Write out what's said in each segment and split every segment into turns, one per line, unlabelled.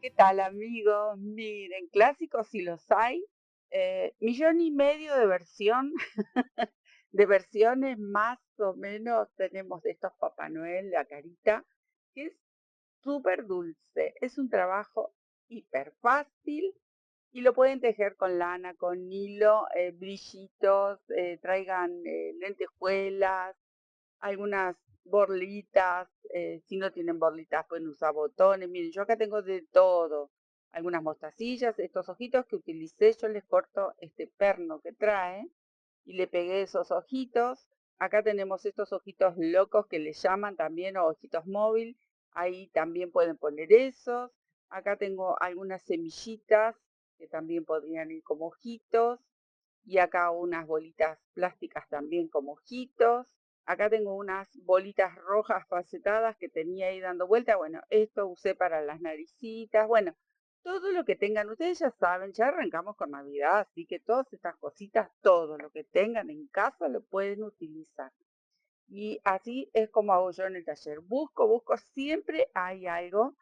¿Qué tal, amigos? Miren, clásicos si los hay, 1,5 millones de de versiones más o menos tenemos de estos Papá Noel, la carita, que es súper dulce. Es un trabajo hiper fácil y lo pueden tejer con lana, con hilo, brillitos, traigan lentejuelas, algunas borlitas, si no tienen borlitas pueden usar botones. Miren, yo acá tengo de todo. Algunas mostacillas, estos ojitos que utilicé, yo les corto este perno que trae y le pegué esos ojitos. Acá tenemos estos ojitos locos que le llaman también, o ojitos móvil. Ahí también pueden poner esos. Acá tengo algunas semillitas que también podrían ir como ojitos. Y acá unas bolitas plásticas también como ojitos. Acá tengo unas bolitas rojas facetadas que tenía ahí dando vuelta. Bueno, esto usé para las naricitas. Bueno, todo lo que tengan, ustedes ya saben, ya arrancamos con Navidad, así que todas estas cositas, todo lo que tengan en casa lo pueden utilizar. Y así es como hago yo en el taller. Busco, siempre hay algo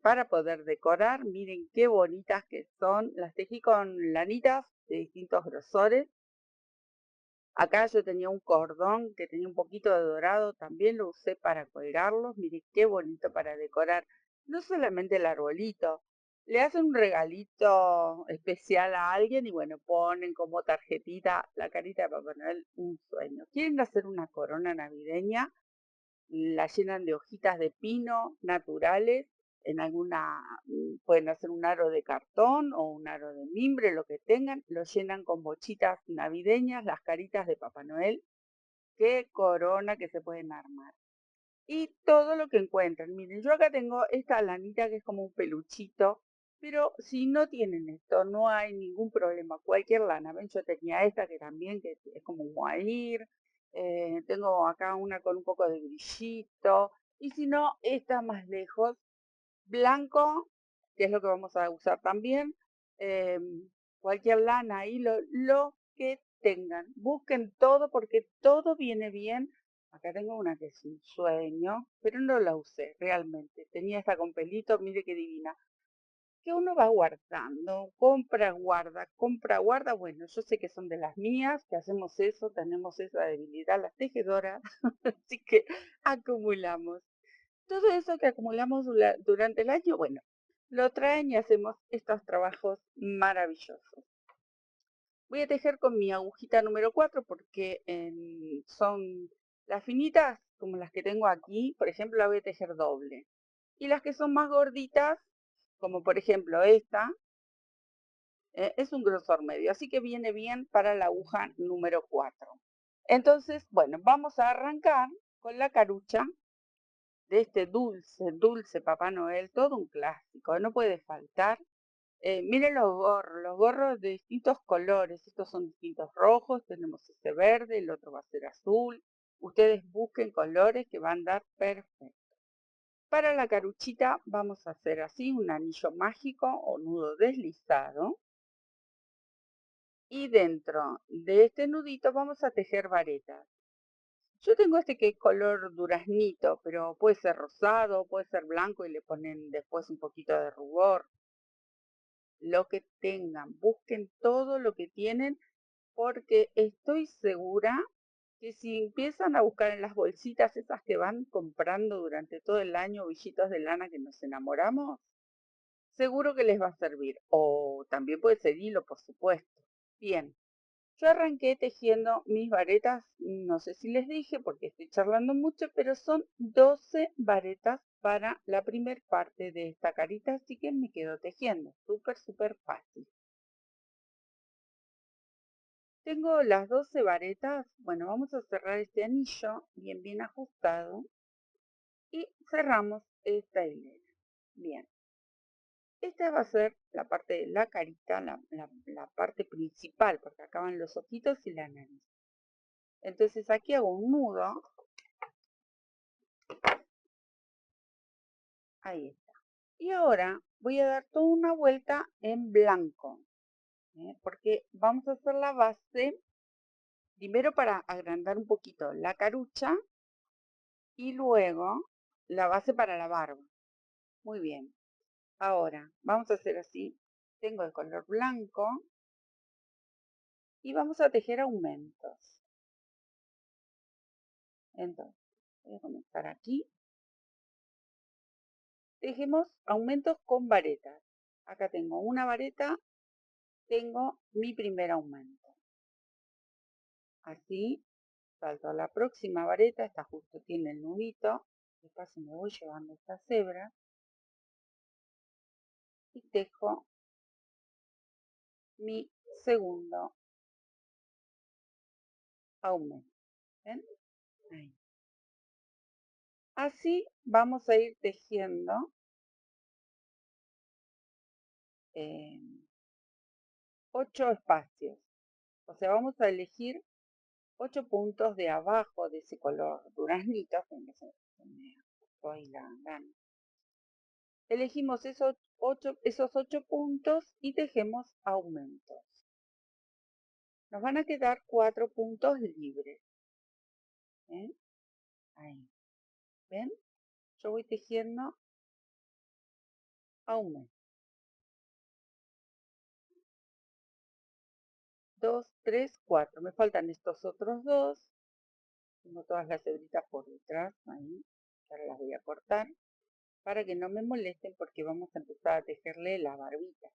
para poder decorar. Miren qué bonitas que son. Las tejí con lanitas de distintos grosores. Acá yo tenía un cordón que tenía un poquito de dorado, también lo usé para colgarlos. Mire qué bonito para decorar. No solamente el arbolito, le hacen un regalito especial a alguien y bueno, ponen como tarjetita la carita de Papá Noel, un sueño. ¿Quieren hacer una corona navideña? La llenan de hojitas de pino naturales, en alguna, pueden hacer un aro de cartón o un aro de mimbre, lo que tengan, lo llenan con bochitas navideñas, las caritas de Papá Noel, qué corona que se pueden armar. Y todo lo que encuentren. Miren, yo acá tengo esta lanita que es como un peluchito, pero si no tienen esto, no hay ningún problema. Cualquier lana. Ven, yo tenía esta que también que es como un mohair. Tengo acá una con un poco de brillito. Y si no, esta más lejos, blanco, que es lo que vamos a usar también. eh, Cualquier lana ahí, lo que tengan. Busquen todo porque todo viene bien. Acá tengo una que es un sueño, pero no la usé realmente. Tenía esta con pelito, mire qué divina. Que uno va guardando, compra, guarda. Bueno, yo sé que son de las mías, que hacemos eso, tenemos esa debilidad, las tejedoras, así que acumulamos. Todo eso que acumulamos durante el año, bueno, lo traen y hacemos estos trabajos maravillosos. Voy a tejer con mi agujita número 4 porque son las finitas, como las que tengo aquí, por ejemplo, la voy a tejer doble. Y las que son más gorditas, como por ejemplo esta, es un grosor medio, así que viene bien para la aguja número 4. Entonces, bueno, vamos a arrancar con la carucha de este dulce Papá Noel, todo un clásico, no puede faltar. Miren los gorros de distintos colores, estos son distintos rojos, tenemos este verde, el otro va a ser azul. Ustedes busquen colores que van a dar perfecto. Para la caruchita vamos a hacer así un anillo mágico o nudo deslizado. Y dentro de este nudito vamos a tejer varetas. Yo tengo este que es color duraznito, pero puede ser rosado, puede ser blanco y le ponen después un poquito de rubor. Lo que tengan, busquen todo lo que tienen porque estoy segura que si empiezan a buscar en las bolsitas esas que van comprando durante todo el año, villitos de lana que nos enamoramos, seguro que les va a servir. O también puede ser hilo, por supuesto. Bien, yo arranqué tejiendo mis varetas, no sé si les dije porque estoy charlando mucho, pero son 12 varetas para la primer parte de esta carita, así que me quedo tejiendo. Súper fácil. Tengo las 12 varetas. Bueno, vamos a cerrar este anillo bien ajustado y cerramos esta hilera. Bien, esta va a ser la parte de la carita, la parte principal, porque acaban los ojitos y la nariz. Entonces aquí hago un nudo. Ahí está. Y ahora voy a dar toda una vuelta en blanco, porque vamos a hacer la base, primero para agrandar un poquito la carucha y luego la base para la barba. Muy bien. Ahora, vamos a hacer así. Tengo el color blanco y vamos a tejer aumentos. Entonces, voy a comenzar aquí. Tejemos aumentos con varetas. Acá tengo una vareta, tengo mi primer aumento. Así, salto a la próxima vareta, esta justo tiene el nudito. Despacio me voy llevando esta hebras y tejo mi segundo aumento. ¿Ven? Ahí. Así vamos a ir tejiendo 8 espacios. O sea, vamos a elegir 8 puntos de abajo de ese color duraznito. Elegimos esos 8 puntos y tejemos aumentos. Nos van a quedar 4 puntos libres. ¿Ven? Ahí. ¿Ven? Yo voy tejiendo aumentos. 2, 3, 4. Me faltan estos otros dos. Tengo todas las hebritas por detrás, ahí. Ahora las voy a cortar para que no me molesten porque vamos a empezar a tejerle la barbita.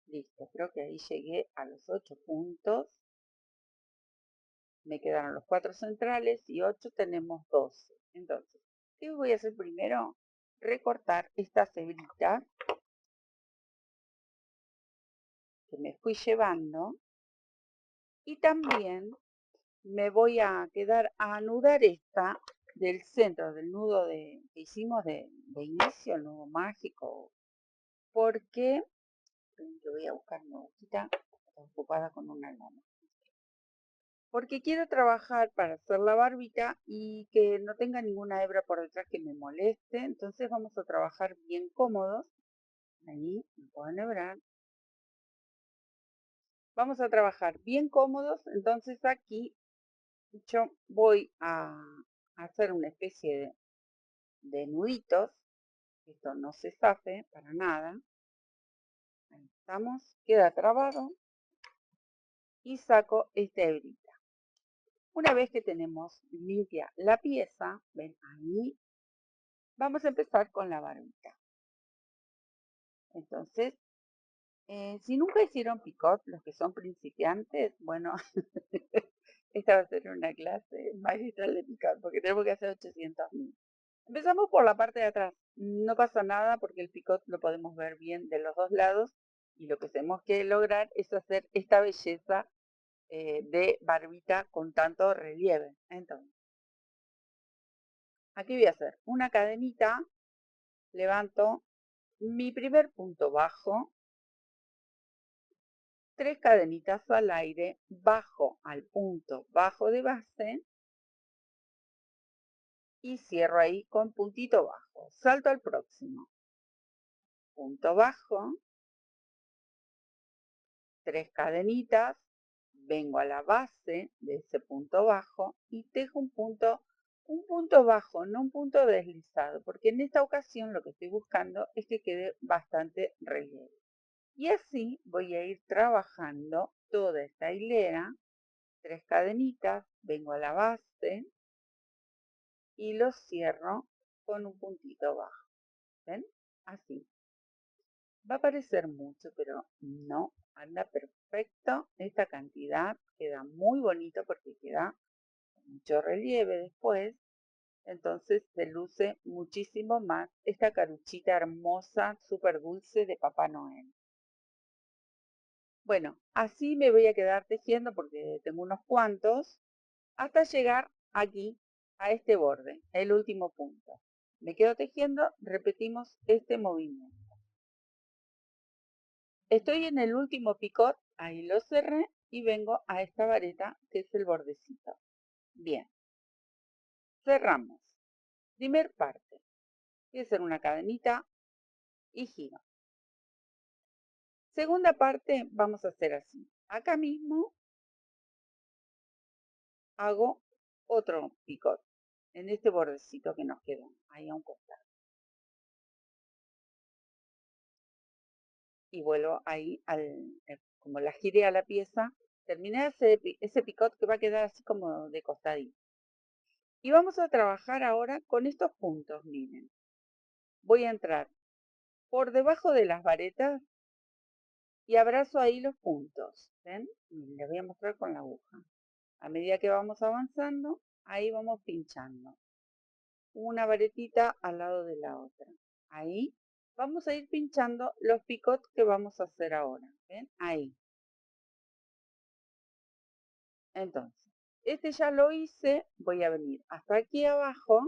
Listo, creo que ahí llegué a los 8 puntos. Me quedaron los 4 centrales y 8 tenemos 12. Entonces, ¿qué voy a hacer primero? Recortar estas hebritas que me fui llevando. Y también me voy a quedar a anudar esta del centro del nudo que hicimos de inicio, el nudo mágico, porque voy a buscar una hojita, estoy ocupada con una lana. Porque quiero trabajar para hacer la barbita y que no tenga ninguna hebra por detrás que me moleste. Entonces vamos a trabajar bien cómodos. Ahí me puedo enhebrar. Vamos a trabajar bien cómodos. Entonces aquí yo voy a hacer una especie de nuditos. Esto no se zafe para nada. Ahí estamos. Queda trabado. Y saco esta hebrita. Una vez que tenemos limpia la pieza, ven ahí, vamos a empezar con la barbita. Entonces, si nunca hicieron picot, los que son principiantes, bueno, esta va a ser una clase magistral de picot, porque tenemos que hacer 800.000. Empezamos por la parte de atrás. No pasa nada porque el picot lo podemos ver bien de los dos lados. Y lo que tenemos que lograr es hacer esta belleza de barbita con tanto relieve. Entonces, aquí voy a hacer una cadenita, levanto mi primer punto bajo, 3 cadenitas al aire, bajo al punto bajo de base y cierro ahí con puntito bajo. Salto al próximo. Punto bajo, 3 cadenitas, vengo a la base de ese punto bajo y tejo un punto bajo, no un punto deslizado, porque en esta ocasión lo que estoy buscando es que quede bastante relieve. Y así voy a ir trabajando toda esta hilera, 3 cadenitas, vengo a la base y lo cierro con un puntito bajo. ¿Ven? Así. Va a parecer mucho, pero no, anda perfecto. Esta cantidad queda muy bonito porque queda mucho relieve después. Entonces se luce muchísimo más esta caruchita hermosa, súper dulce de Papá Noel. Bueno, así me voy a quedar tejiendo porque tengo unos cuantos hasta llegar aquí a este borde, el último punto. Me quedo tejiendo, repetimos este movimiento. Estoy en el último picot, ahí lo cerré y vengo a esta vareta que es el bordecito. Bien, cerramos. Primer parte, voy a hacer una cadenita y giro. Segunda parte, vamos a hacer así. Acá mismo hago otro picot en este bordecito que nos quedó, ahí a un costado. y vuelvo ahí como la giré a la pieza, terminé ese picot que va a quedar así como de costadito. Y vamos a trabajar ahora con estos puntos, miren. Voy a entrar por debajo de las varetas y abrazo ahí los puntos, ¿ven? Miren, les voy a mostrar con la aguja. A medida que vamos avanzando, ahí vamos pinchando. Una varetita al lado de la otra. Ahí vamos a ir pinchando los picots que vamos a hacer ahora. ¿Ven? Ahí. Entonces, este ya lo hice. Voy a venir hasta aquí abajo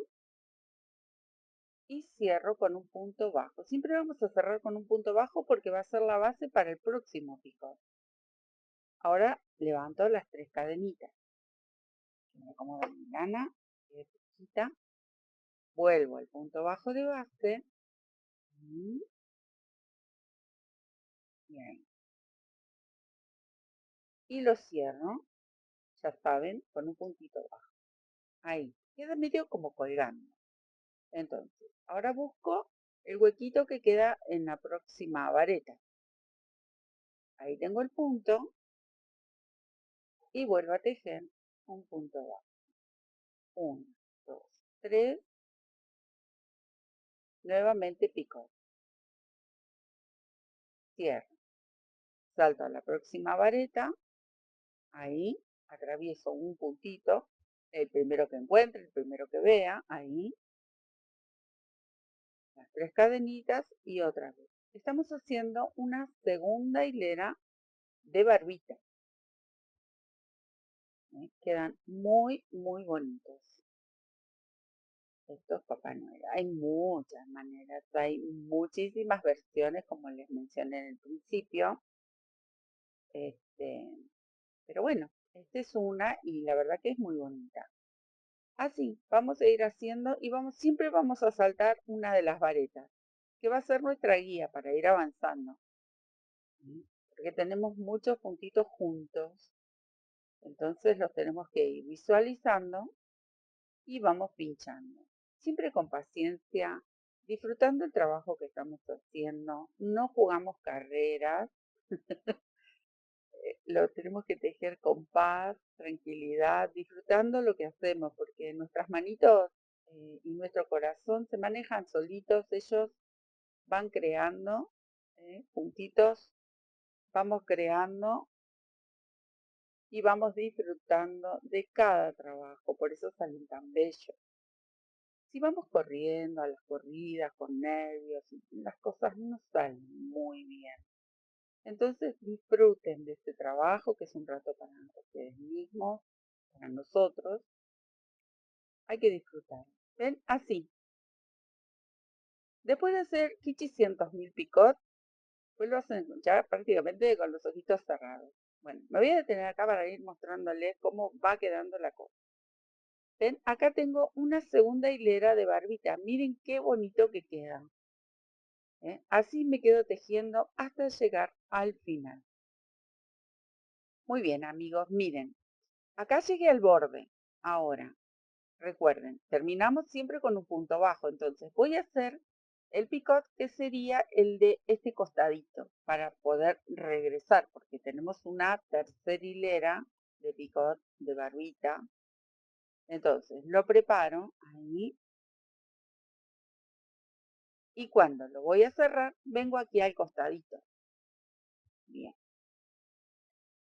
y cierro con un punto bajo. Siempre vamos a cerrar con un punto bajo porque va a ser la base para el próximo picot. Ahora levanto las 3 cadenitas. Me acomodo mi lana, que poquita. Vuelvo al punto bajo de base. Bien. Y lo cierro, ya saben, con un puntito bajo. Ahí, queda medio como colgando. Entonces, ahora busco el huequito que queda en la próxima vareta. Ahí tengo el punto y vuelvo a tejer un punto bajo. 1, 2, 3, nuevamente pico. Cierro. Salto a la próxima vareta. Ahí, atravieso un puntito. El primero que encuentre, el primero que vea. Ahí. Las 3 cadenitas y otra vez. Estamos haciendo una segunda hilera de barbita. Quedan muy, muy bonitos estos Papá Noel. Hay muchas maneras, hay muchísimas versiones, como les mencioné en el principio. Este, pero bueno, esta es una y la verdad que es muy bonita. Así, vamos a ir haciendo y siempre vamos a saltar una de las varetas, que va a ser nuestra guía para ir avanzando. Porque tenemos muchos puntitos juntos, entonces los tenemos que ir visualizando y vamos pinchando. Siempre con paciencia, disfrutando el trabajo que estamos haciendo. No jugamos carreras, lo tenemos que tejer con paz, tranquilidad, disfrutando lo que hacemos, porque nuestras manitos y nuestro corazón se manejan solitos, ellos van creando puntitos, vamos creando y vamos disfrutando de cada trabajo, por eso salen tan bellos. Si vamos corriendo a las corridas con nervios, las cosas no salen muy bien. Entonces disfruten de este trabajo, que es un rato para ustedes mismos, para nosotros. Hay que disfrutar. ¿Ven? Así. Después de hacer 500.000 picot, pues lo hacen ya prácticamente con los ojitos cerrados. Bueno, me voy a detener acá para ir mostrándoles cómo va quedando la cosa. ¿Ven? Acá tengo una segunda hilera de barbita. Miren qué bonito que queda. Así me quedo tejiendo hasta llegar al final. Muy bien, amigos, miren. Acá llegué al borde. Ahora, recuerden, terminamos siempre con un punto bajo. Entonces voy a hacer el picot que sería el de este costadito para poder regresar, porque tenemos una tercera hilera de picot de barbita. Entonces lo preparo ahí y cuando lo voy a cerrar, vengo aquí al costadito. Bien.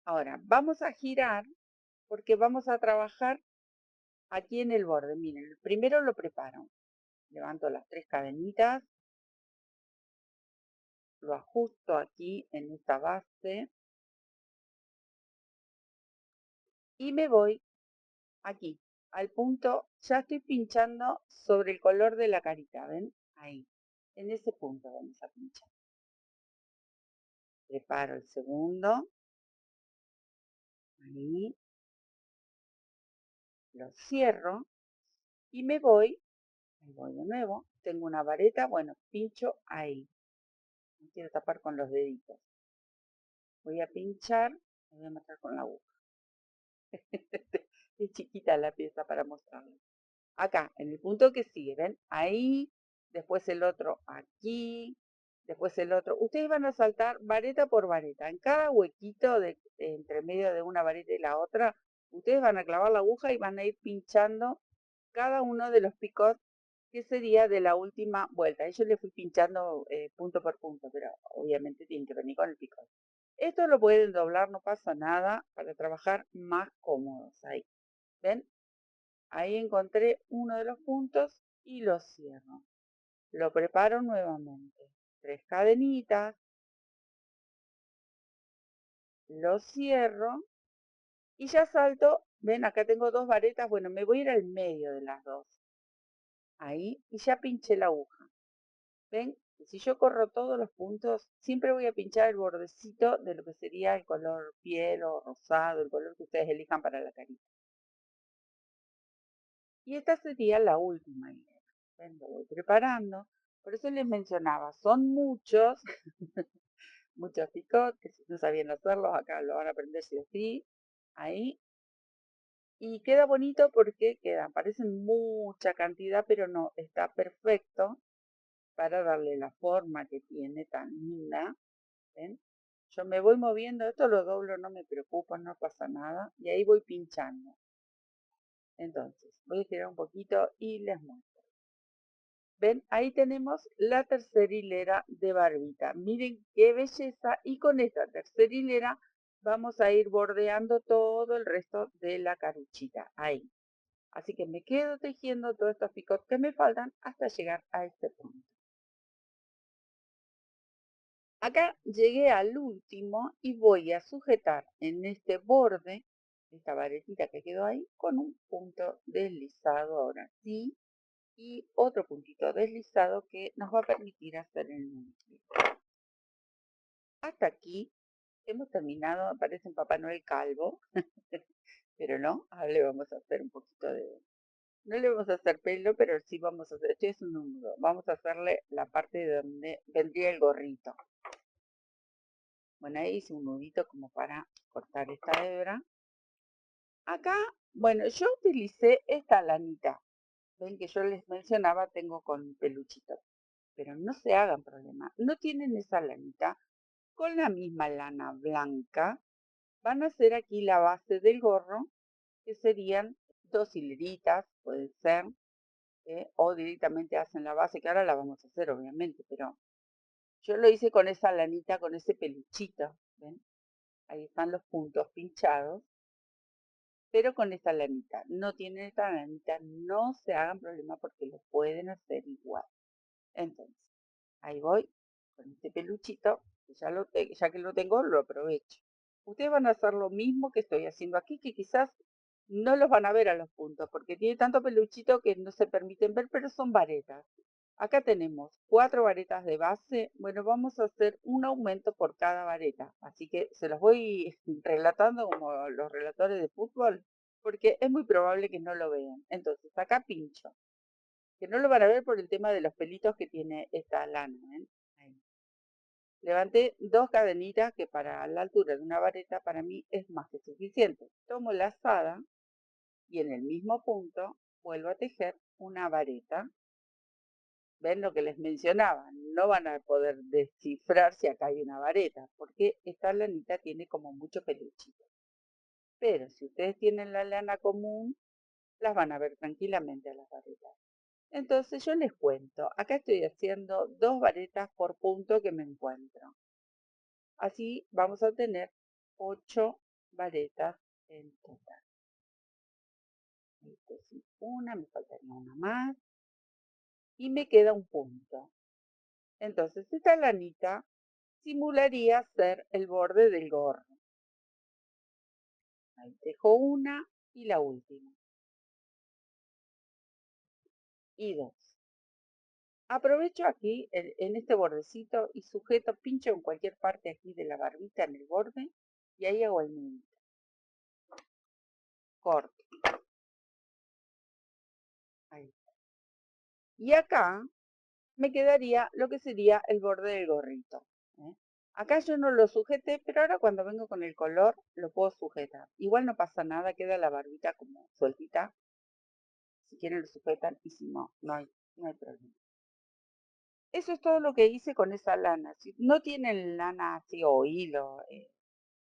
Ahora vamos a girar porque vamos a trabajar aquí en el borde. Miren, primero lo preparo. Levanto las 3 cadenitas, lo ajusto aquí en esta base y me voy aquí al punto. Ya estoy pinchando sobre el color de la carita, ¿ven? Ahí, en ese punto vamos a pinchar. Preparo el segundo, ahí, lo cierro y me voy, ahí voy de nuevo, tengo una vareta, bueno, pincho ahí. No quiero tapar con los deditos. Voy a pinchar, me voy a mostrar con la aguja. Es chiquita la pieza para mostrarles. Acá, en el punto que sigue, ¿ven? Ahí, después el otro aquí, después el otro. Ustedes van a saltar vareta por vareta. En cada huequito entre medio de una vareta y la otra, ustedes van a clavar la aguja y van a ir pinchando cada uno de los picots que sería de la última vuelta. Yo le fui pinchando punto por punto, pero obviamente tienen que venir con el picot. Esto lo pueden doblar, no pasa nada, para trabajar más cómodos ahí. ¿Ven? Ahí encontré uno de los puntos y lo cierro. Lo preparo nuevamente. 3 cadenitas, lo cierro y ya salto. Ven, acá tengo 2 varetas. Bueno, me voy a ir al medio de las dos. Ahí, y ya pinché la aguja. ¿Ven? Si yo corro todos los puntos, siempre voy a pinchar el bordecito de lo que sería el color piel o rosado, el color que ustedes elijan para la carita. Y esta sería la última hilera. ¿Ven? Lo voy preparando. Por eso les mencionaba, son muchos, muchos picots, que si no sabían hacerlos, acá lo van a aprender sí o sí. Ahí. Y queda bonito porque parecen mucha cantidad, pero no, está perfecto para darle la forma que tiene tan linda. ¿Ven? Yo me voy moviendo, esto lo doblo, no me preocupa, no pasa nada. Y ahí voy pinchando. Entonces, voy a estirar un poquito y les muestro. ¿Ven? Ahí tenemos la tercera hilera de barbita. Miren qué belleza. Y con esta tercera hilera vamos a ir bordeando todo el resto de la caruchita. Ahí. Así que me quedo tejiendo todos estos picots que me faltan hasta llegar a este punto. Acá llegué al último y voy a sujetar en este borde, esta varetita que quedó ahí, con un punto deslizado ahora sí, y otro puntito deslizado que nos va a permitir hacer el núcleo. Hasta aquí hemos terminado, aparece un Papá Noel calvo, pero no, ahora le vamos a hacer un poquito de... No le vamos a hacer pelo, pero sí vamos a hacer, este es un nudo, vamos a hacerle la parte de donde vendría el gorrito. Bueno, ahí hice un nudito como para cortar esta hebra. Acá, bueno, yo utilicé esta lanita. Ven que yo les mencionaba, tengo con peluchito. Pero no se hagan problema. No tienen esa lanita. Con la misma lana blanca van a hacer aquí la base del gorro, que serían 2 hileritas, puede ser. O directamente hacen la base, que ahora la vamos a hacer obviamente, pero yo lo hice con esa lanita, con ese peluchito. ¿Ven? Ahí están los puntos pinchados. Pero con esta lanita. No tienen esta lanita, no se hagan problema porque lo pueden hacer igual. Entonces, ahí voy con este peluchito, que ya que lo tengo, lo aprovecho. Ustedes van a hacer lo mismo que estoy haciendo aquí, que quizás no los van a ver a los puntos, porque tiene tanto peluchito que no se permiten ver, pero son varetas. Acá tenemos 4 varetas de base. Bueno, vamos a hacer un aumento por cada vareta. Así que se los voy relatando como los relatores de fútbol, porque es muy probable que no lo vean. Entonces, acá pincho, que no lo van a ver por el tema de los pelitos que tiene esta lana. Ahí. Levanté 2 cadenitas que para la altura de una vareta para mí es más que suficiente. Tomo la lazada y en el mismo punto vuelvo a tejer una vareta. ¿Ven lo que les mencionaba? No van a poder descifrar si acá hay una vareta, porque esta lanita tiene como mucho peluchito. Pero si ustedes tienen la lana común, las van a ver tranquilamente a las varetas. Entonces yo les cuento, acá estoy haciendo 2 varetas por punto que me encuentro. Así vamos a tener 8 varetas en total. Esta es una, me faltaría una más. Y me queda un punto. Entonces esta lanita simularía ser el borde del gorro. Ahí dejo una y la última. Y 2. Aprovecho aquí en este bordecito y sujeto, pincho en cualquier parte aquí de la barbita en el borde y ahí hago el nudito. Corto. Ahí. Y acá me quedaría lo que sería el borde del gorrito. ¿Eh? Acá yo no lo sujeté, pero ahora cuando vengo con el color lo puedo sujetar. Igual no pasa nada, queda la barbita como sueltita. Si quieren lo sujetan y si no, no hay problema. Eso es todo lo que hice con esa lana. Si no tienen lana así o hilo,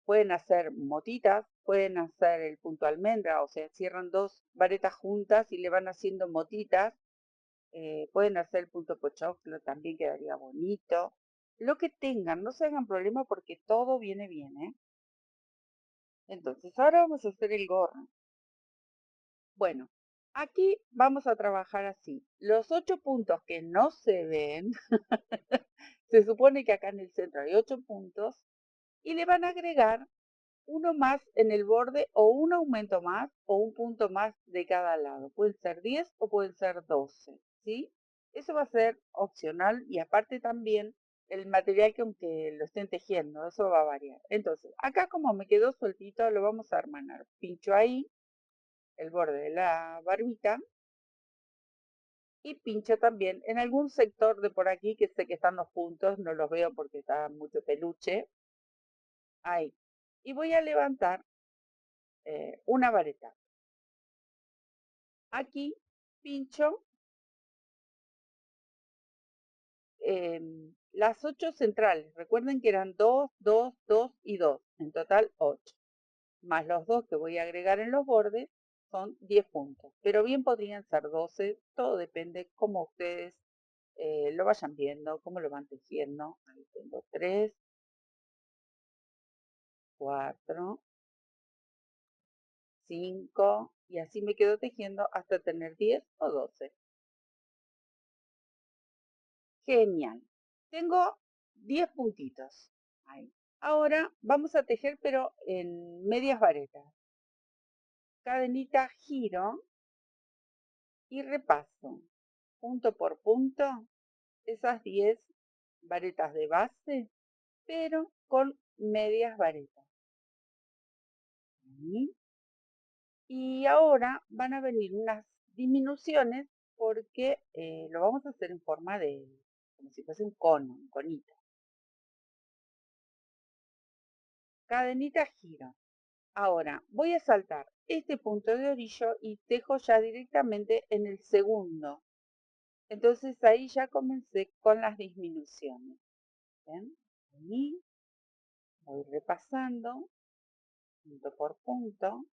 pueden hacer motitas, pueden hacer el punto almendra, o sea, cierran dos varetas juntas y le van haciendo motitas. Pueden hacer el punto pochoclo, también quedaría bonito. Lo que tengan, no se hagan problema porque todo viene bien, ¿eh? Entonces, ahora vamos a hacer el gorro. Bueno, aquí vamos a trabajar así. Los 8 puntos que no se ven, se supone que acá en el centro hay 8 puntos, y le van a agregar uno más en el borde o un aumento más o un punto más de cada lado. Pueden ser 10 o pueden ser 12, ¿sí? Eso va a ser opcional y aparte también el material que aunque lo estén tejiendo, eso va a variar. Entonces, acá como me quedó sueltito, lo vamos a hermanar. Pincho ahí el borde de la barbita y pincho también en algún sector de por aquí que sé que están los puntos, no los veo porque está mucho peluche, ahí. Y voy a levantar una vareta. Aquí pincho las 8 centrales. Recuerden que eran 2, 2, 2 y 2. En total 8. Más los 2 que voy a agregar en los bordes son 10 puntos. Pero bien podrían ser 12. Todo depende cómo ustedes lo vayan viendo, cómo lo van tejiendo. Ahí tengo 3, 4, 5. Y así me quedo tejiendo hasta tener 10 o 12. Genial. Tengo 10 puntitos. Ahí. Ahora vamos a tejer pero en medias varetas. Cadenita giro y repaso punto por punto esas 10 varetas de base, pero con medias varetas. Y ahora van a venir unas disminuciones porque lo vamos a hacer en forma de, como si fuese un cono, un conito. Cadenita giro. Ahora voy a saltar este punto de orillo y tejo ya directamente en el segundo. Entonces ahí ya comencé con las disminuciones. ¿Ven? Ahí voy repasando punto por punto,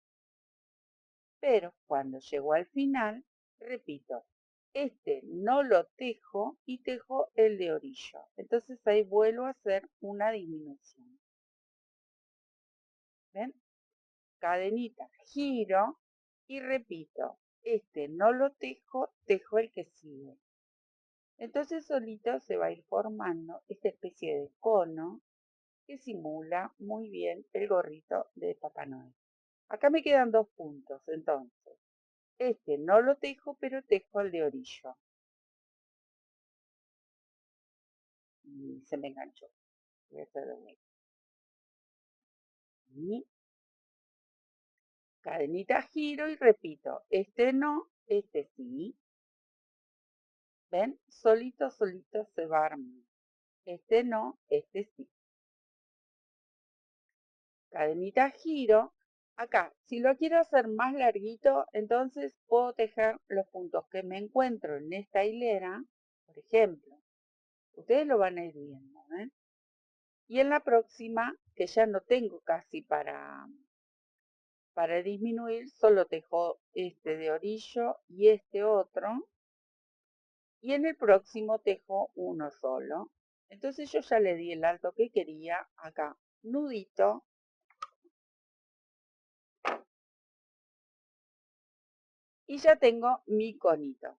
pero cuando llego al final, repito, este no lo tejo y tejo el de orillo. Entonces ahí vuelvo a hacer una disminución. ¿Ven? Cadenita, giro y repito, este no lo tejo, tejo el que sigue. Entonces solito se va a ir formando esta especie de cono que simula muy bien el gorrito de Papá Noel. Acá me quedan 2 puntos, entonces. Este no lo tejo, pero tejo el de orillo. Y se me enganchó. Voy a hacer de vuelta. Y cadenita giro y repito. Este no, este sí. ¿Ven? Solito, solito se va armando. Este no, este sí. Cadenita giro. Acá, si lo quiero hacer más larguito, entonces puedo tejer los puntos que me encuentro en esta hilera, por ejemplo. Ustedes lo van a ir viendo, ¿eh? Y en la próxima, que ya no tengo casi para disminuir, solo tejo este de orillo y este otro. Y en el próximo tejo uno solo. Entonces yo ya le di el alto que quería acá. Nudito. Y ya tengo mi conito.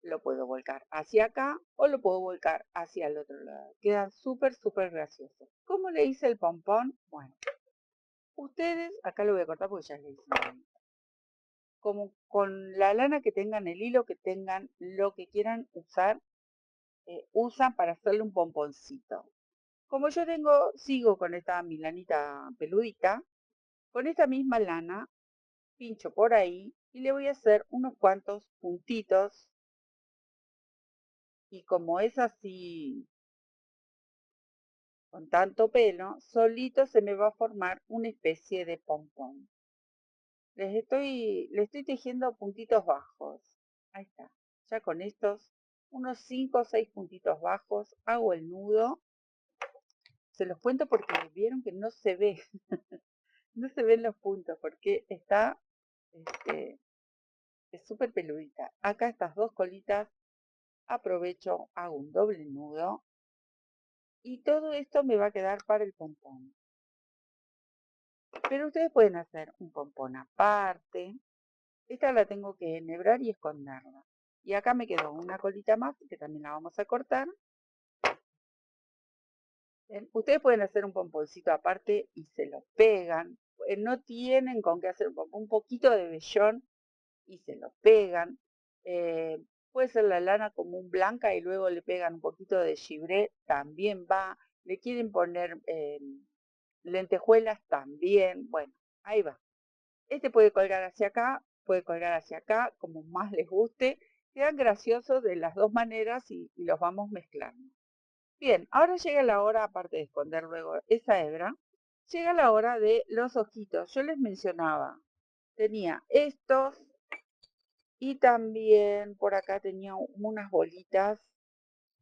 Lo puedo volcar hacia acá o lo puedo volcar hacia el otro lado. Queda súper, súper gracioso. ¿Cómo le hice el pompón? Bueno, ustedes, acá lo voy a cortar porque ya le hice como con la lana que tengan, el hilo que tengan, lo que quieran usar, usan para hacerle un pomponcito. Como yo sigo con esta milanita peludita, con esta misma lana, pincho por ahí y le voy a hacer unos cuantos puntitos. Y como es así, con tanto pelo, solito se me va a formar una especie de pompón. Le estoy tejiendo puntitos bajos. Ahí está. Ya con estos unos 5 o 6 puntitos bajos, hago el nudo. Se los cuento porque vieron que no se ve, no se ven los puntos porque está, este, es súper peludita. Acá estas dos colitas aprovecho, hago un doble nudo y todo esto me va a quedar para el pompón. Pero ustedes pueden hacer un pompón aparte. Esta la tengo que enhebrar y esconderla. Y acá me quedó una colita más que también la vamos a cortar. ¿Ven? Ustedes pueden hacer un pomponcito aparte y se lo pegan. No tienen con qué hacer un pompón, un poquito de vellón y se lo pegan. Eh, Puede ser la lana común blanca y luego le pegan un poquito de gibré, también va. Le quieren poner lentejuelas, también. Bueno, ahí va. Este puede colgar hacia acá, puede colgar hacia acá, como más les guste. Quedan graciosos de las dos maneras y los vamos mezclando. Bien, ahora llega la hora, aparte de esconder luego esa hebra, llega la hora de los ojitos. Yo les mencionaba, tenía estos y también por acá tenía unas bolitas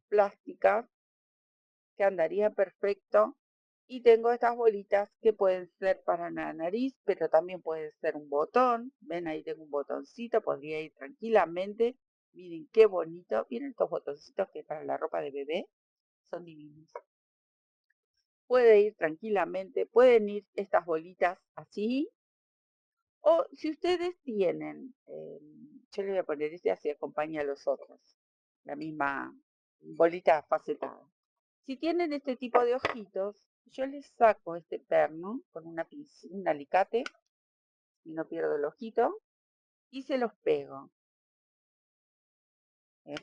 plásticas que andaría perfecto. Y tengo estas bolitas que pueden ser para la nariz, pero también puede ser un botón. Ven, ahí tengo un botoncito, podría ir tranquilamente. Miren qué bonito. Miren estos botoncitos que para la ropa de bebé son divinos. Puede ir tranquilamente, pueden ir estas bolitas así. O si ustedes tienen, yo le voy a poner este así acompaña a los otros. La misma bolita facetada. Si tienen este tipo de ojitos, yo les saco este perno con un alicate y no pierdo el ojito y se los pego.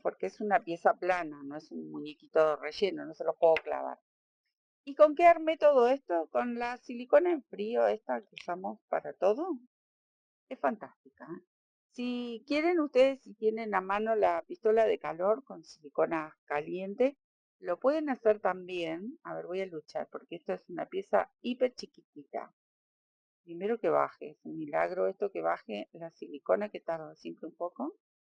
Porque es una pieza plana, no es un muñequito relleno, no se los puedo clavar. ¿Y con qué armé todo esto? Con la silicona en frío, esta que usamos para todo. Es fantástica. Si quieren ustedes, si tienen a mano la pistola de calor con silicona caliente, lo pueden hacer también. A ver, voy a luchar porque esto es una pieza hiper chiquitita. Primero que baje, es un milagro esto que baje la silicona que tarda siempre un poco.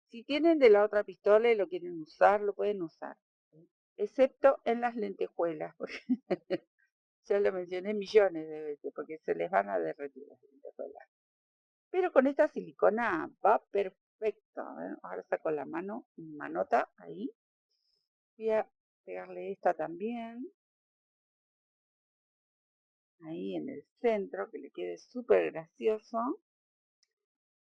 Si tienen de la otra pistola y lo quieren usar, lo pueden usar. Excepto en las lentejuelas, porque ya lo mencioné millones de veces, porque se les van a derretir las lentejuelas. Pero con esta silicona va perfecto. A ver, ahora saco la mano, manota, ahí. Voy a pegarle esta también. Ahí en el centro, que le quede súper gracioso.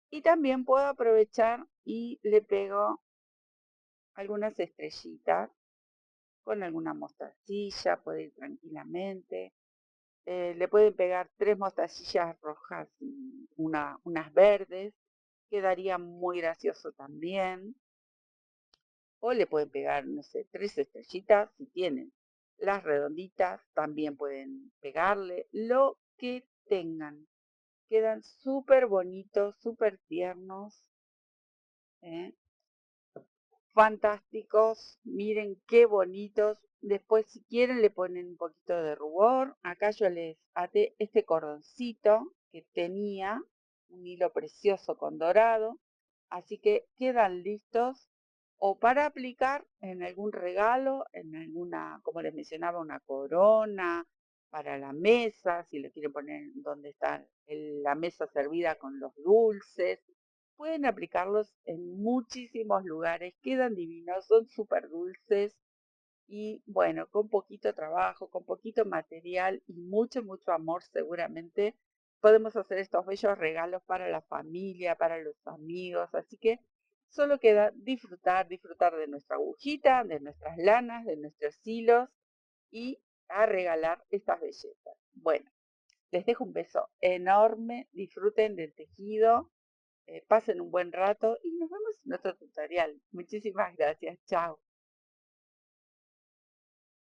Y también puedo aprovechar y le pego algunas estrellitas con alguna mostacilla, puede ir tranquilamente. Le pueden pegar 3 mostacillas rojas y unas verdes. Quedaría muy gracioso también. O le pueden pegar, no sé, 3 estrellitas si tienen. Las redonditas también pueden pegarle lo que tengan. Quedan súper bonitos, súper tiernos. ¿Eh? Fantásticos, miren qué bonitos. Después si quieren le ponen un poquito de rubor. Acá yo les até este cordoncito que tenía, un hilo precioso con dorado. Así que quedan listos o para aplicar en algún regalo, en alguna, como les mencionaba, una corona, para la mesa, si le quieren poner donde está la mesa servida con los dulces. Pueden aplicarlos en muchísimos lugares, quedan divinos, son súper dulces y bueno, con poquito trabajo, con poquito material y mucho, mucho amor seguramente podemos hacer estos bellos regalos para la familia, para los amigos, así que solo queda disfrutar, disfrutar de nuestra agujita, de nuestras lanas, de nuestros hilos y a regalar estas bellezas. Bueno, les dejo un beso enorme, disfruten del tejido, pasen un buen rato y nos vemos en otro tutorial. Muchísimas gracias, chao.